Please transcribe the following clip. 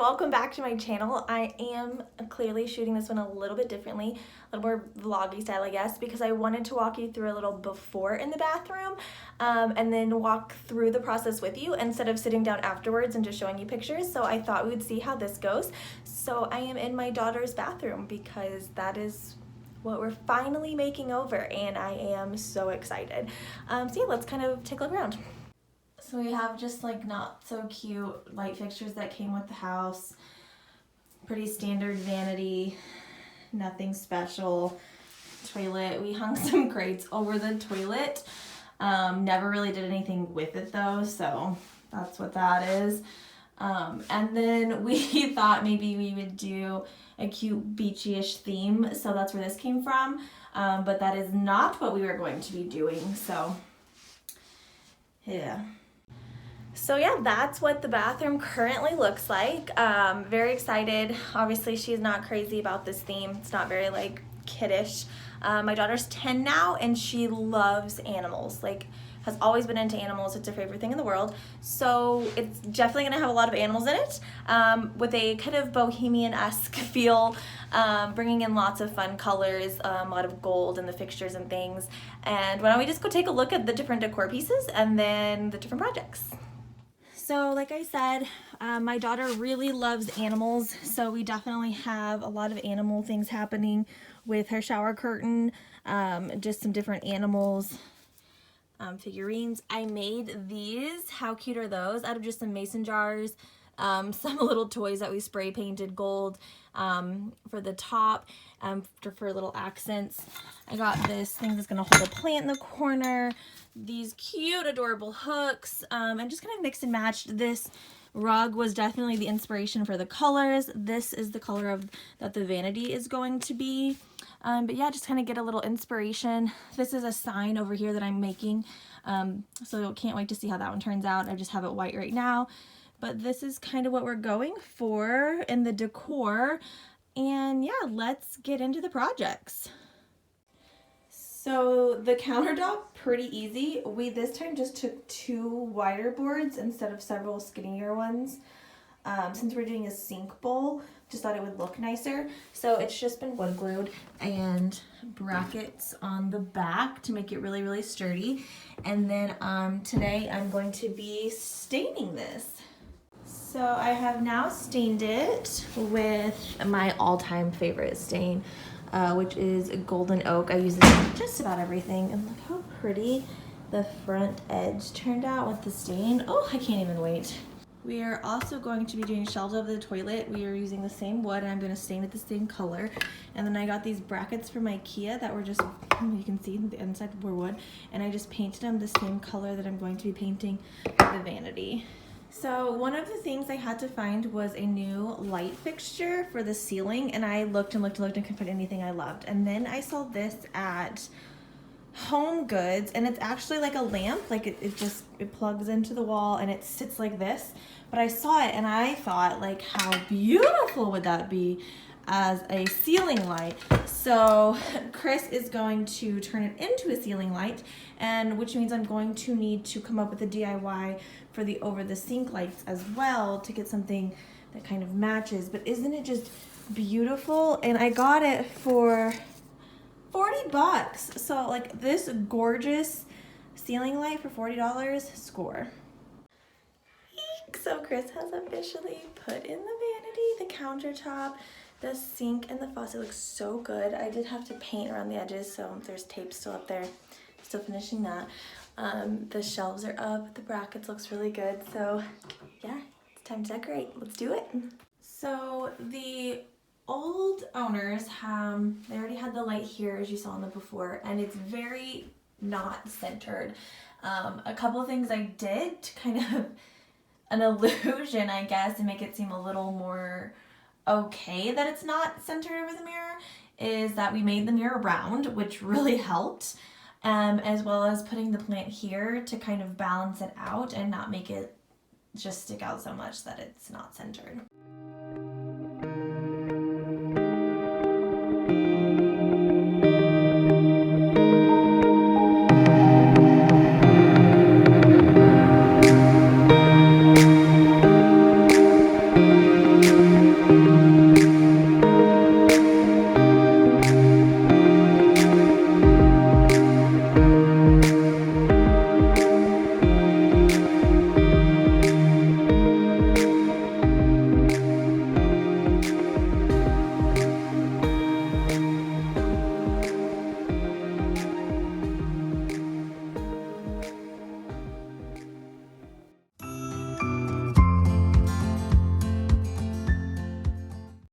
welcome back to my channel. I am clearly shooting this one a little bit differently, a little more vloggy style I guess, because I wanted to walk you through a little before in the bathroom and then walk through the process with you instead of sitting down afterwards and just showing you pictures. So I thought we would see how this goes. So I am in my daughter's bathroom because that is what we're finally making over, and I am so excited. So yeah, let's kind of take a look around. So we have just like not so cute light fixtures that came with the house. Pretty standard vanity, nothing special. Toilet, we hung some grates over the toilet. Never really did anything with it though, so that's what that is. And then we thought maybe we would do a cute beachy-ish theme, so that's where this came from. But that is not what we were going to be doing, so yeah. So yeah, that's what the bathroom currently looks like. Very excited. Obviously she's not crazy about this theme. It's not very like kiddish. My daughter's 10 now and she loves animals. Like has always been into animals. It's her favorite thing in the world. So it's definitely gonna have a lot of animals in it with a kind of bohemian-esque feel, bringing in lots of fun colors, a lot of gold in the fixtures and things. And why don't we just go take a look at the different decor pieces and then the different projects. So like I said, my daughter really loves animals, so we definitely have a lot of animal things happening with her shower curtain, just some different animals, figurines. I made these, how cute are those, out of just some mason jars, some little toys that we spray painted gold for the top, for little accents. I got this thing that's gonna hold a plant in the corner, these cute adorable hooks, and just kind of mix and matched. This rug was definitely the inspiration for the colors. This is the color of that the vanity is going to be. But yeah, just kind of get a little inspiration. This is a sign over here that I'm making, so can't wait to see how that one turns out. I just have it white right now, but this is kind of what we're going for in the decor. And yeah, let's get into the projects. So the countertop, pretty easy. We this time just took 2 wider boards instead of several skinnier ones. Since we're doing a sink bowl, just thought it would look nicer. So it's just been wood glued and brackets on the back to make it really, really sturdy. And then today I'm going to be staining this. So I have now stained it with my all-time favorite stain, which is golden oak. I use this in just about everything, and look how pretty the front edge turned out with the stain. Oh, I can't even wait. We are also going to be doing shelves of the toilet. We are using the same wood, and I'm going to stain it the same color. And then I got these brackets from IKEA that were just, you can see the inside were wood, and I just painted them the same color that I'm going to be painting the vanity. So one of the things I had to find was a new light fixture for the ceiling, and I looked and looked and looked and couldn't find anything I loved. And then I saw this at Home Goods, and it's actually like a lamp, like it plugs into the wall and it sits like this. But I saw it and I thought, like, how beautiful would that be as a ceiling light? So Chris is going to turn it into a ceiling light, and which means I'm going to need to come up with a DIY for the over the sink lights as well to get something that kind of matches. But isn't it just beautiful? And I got it for 40 bucks. So like this gorgeous ceiling light for $40, score. Eek. So Chris has officially put in the vanity, the countertop, the sink, and the faucet. Looks so good. I did have to paint around the edges, so there's tape still up there. Still finishing that. The shelves are up, the brackets looks really good. So yeah, it's time to decorate. Let's do it. So the old owners they already had the light here, as you saw in the before, and it's very not centered. A couple of things I did to kind of an illusion, I guess, and make it seem a little more okay that it's not centered over the mirror, is that we made the mirror round, which really helped, as well as putting the plant here to kind of balance it out and not make it just stick out so much that it's not centered.